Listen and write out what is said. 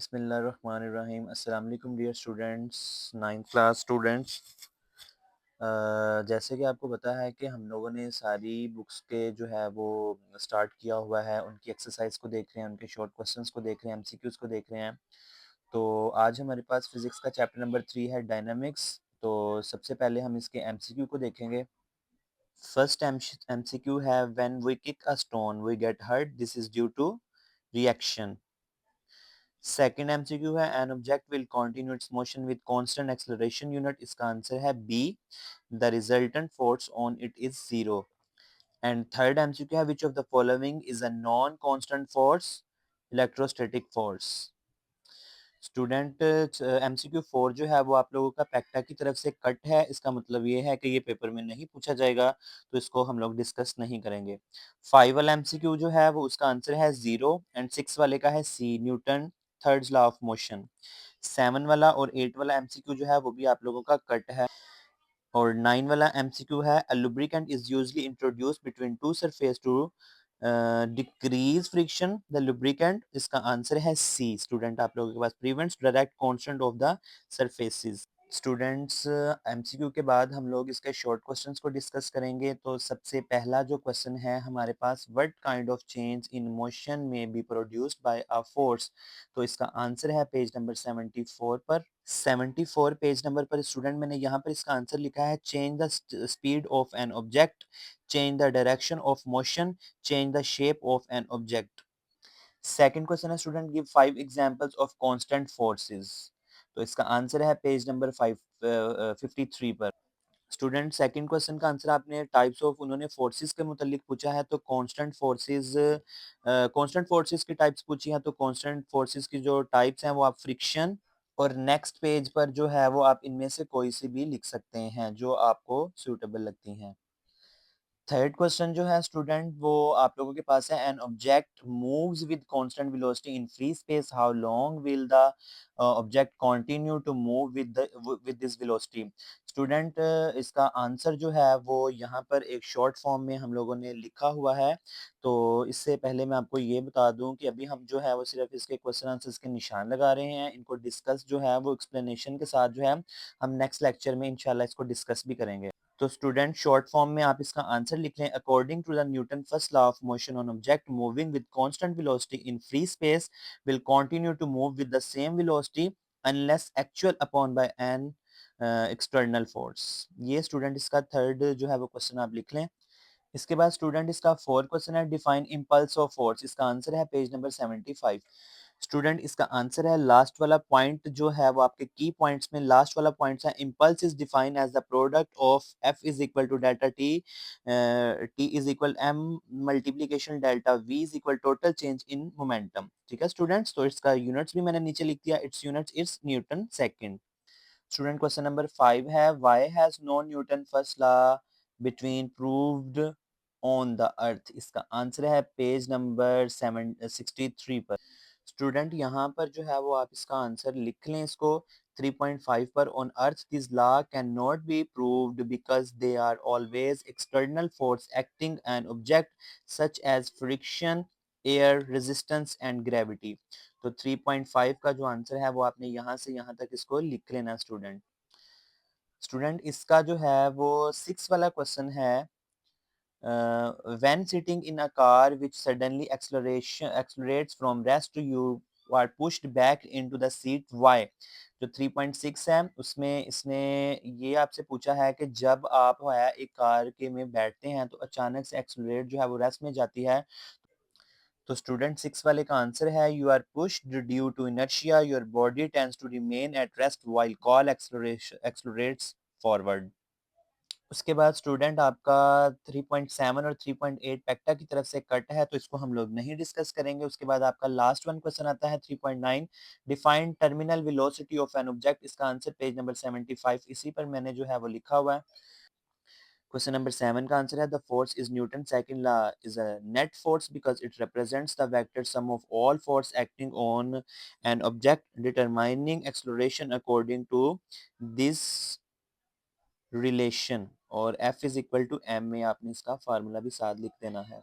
बिस्मिल्लाहिर्रहमानिर्रहीम। अस्सलाम वालेकुम dear students, ninth class students. जैसे कि आपको पता है कि हम लोगों ने सारी बुक्स के जो है वो स्टार्ट किया हुआ है, उनकी एक्सरसाइज को देख रहे हैं, उनके शॉर्ट क्वेश्चंस को देख रहे हैं, एमसीक्यूज को देख रहे हैं। तो आज हमारे पास फिज़िक्स का चैप्टर नंबर 3 है डायनामिक्स। तो सबसे पहले हम इसके एमसीक्यू को देखेंगे। फर्स्ट एमसीक्यू है when we kick a stone we get hurt, this is due to reaction. Second MCQ है an object will continue its motion with constant acceleration unit, इसका आंसर है B, the resultant force on it is zero. And third MCQ है which of the following is a non constant force, electrostatic force. Student MCQ 4 जो है वो आप लोगों का पैक्टा की तरफ से कट है, इसका मतलब ये है कि ये पेपर में नहीं पूछा जाएगा, तो इसको हम लोग डिस्कस नहीं करेंगे। 5 वाला एमसीक्यू जो है वो उसका आंसर है 0 एंड 6 वाले का है C, Newton third law of motion. 7 वाला और 8 वाला एमसीक्यू जो है वो भी आप लोगों का कट है। और 9 वाला एमसीक्यू है a lubricant is usually introduced between two surface to decrease friction the lubricant, इसका आंसर है सी। स्टूडेंट आप लोगों के पास prevents direct constant of the surfaces. Students MCQ के बाद हम लोग इसके शॉर्ट क्वेश्चंस को डिस्कस करेंगे। तो सबसे पहला जो क्वेश्चन है हमारे पास, what kind of change in motion may be produced by a force, तो इसका आंसर है पेज नंबर 74 पर। 74 पेज नंबर पर स्टूडेंट मैंने यहाँ पर इसका आंसर लिखा है change the speed of an object, change the direction of motion, change the shape of an object. Second question है student give 5 examples of constant forces, तो इसका आंसर है पेज नंबर 53 पर। स्टूडेंट सेकंड क्वेश्चन का answer आपने types of उन्होंने forces के मुतालिक पूछा है, तो कांस्टेंट फोर्सेस की टाइप्स पूछी हैं। तो कांस्टेंट फोर्सेस की जो टाइप्स हैं वो आप फ्रिक्शन और नेक्स्ट पेज पर जो है वो आप इनमें से कोई सी भी लिख सकते हैं जो आपको सूटेबल लगती हैं। थर्ड क्वेश्चन जो है स्टूडेंट वो आप लोगों के पास है, an object moves with constant velocity in free space, how long will the object continue to move with this velocity. Student इसका आंसर जो है वो यहाँ पर एक शॉर्ट फॉर्म में हम लोगों ने लिखा हुआ है। तो इससे पहले मैं आपको ये बता दूं कि अभी हम जो है वो सिर्फ इसके क्वेश्चन आंसर्स के निशान लगा रहे हैं, इनको डिस्कस जो है वो एक्सप्लेनेशन के साथ जो है हम नेक्स्ट लेक्चर में इंशाल्लाह इसको डिस्कस भी करेंगे। तो स्टूडेंट शॉर्ट फॉर्म में आप इसका आंसर लिख लें, according to the Newton first law of motion on object moving with constant velocity in free space will continue to move with the same velocity unless actual upon by an external force. ये student इसका third जो है वो question आप लिख लें। इसके बाद स्टूडेंट इसका फोर्थ क्वेश्चन है डिफाइन इम्पल्स ऑफ फोर्स, इसका आंसर है पेज नंबर 75। स्टूडेंट इसका आंसर है लास्ट वाला पॉइंट जो है वो आपके की पॉइंट्स में लास्ट वाला पॉइंट है, impulse is defined as the product of F is equal to delta T, T is equal M multiplication delta V is equal total change in momentum. ठीक है स्टूडेंट्स, तो इसका यूनिट्स भी मैंने नीचे लिख दिया, its units is Newton second. Student question number 5 है why has no Newton first law between proved on the earth, इसका आंसर है पेज नंबर 63 पर। स्टूडेंट यहाँ पर जो है वो आप इसका आंसर लिख लें इसको 3.5 पर, on earth this law can not be proved because they are always external force acting an object such as friction, air resistance and gravity. तो 3.5 का जो आंसर है वो आपने यहाँ से यहाँ तक इसको लिख लेना स्टूडेंट। स्टूडेंट इसका जो है वो 6 वाला क्वेश्चन है, when sitting in a car which suddenly accelerates from rest to you are pushed back into the seat, why। जो 3.6 है उसमें इसने ये आपसे पूछा है कि जब आप है एक कार के में बैठते हैं तो अचानक से एक्सलरेट जो है वो रेस्ट में जाती है। तो स्टूडेंट 6 वाले का आंसर है you are pushed due to inertia, your body tends to remain at rest while call accelerates forward. उसके बाद स्टूडेंट आपका 3.7 और 3.8 पेक्टा की तरफ से कट है, तो इसको हम लोग नहीं डिस्कस करेंगे। उसके बाद आपका लास्ट वन क्वेश्चन आता है 3.9 define terminal velocity of an object, इसका आंसर पेज नंबर 75 इसी पर मैंने जो है वो लिखा हुआ है। क्वेश्चन नंबर 7 का आंसर है the force is Newton second law is a net force because it represents the vector sum of all force acting on an object determining acceleration according to this relation, और F is equal to M में आपने इसका formula भी साथ लिख देना है।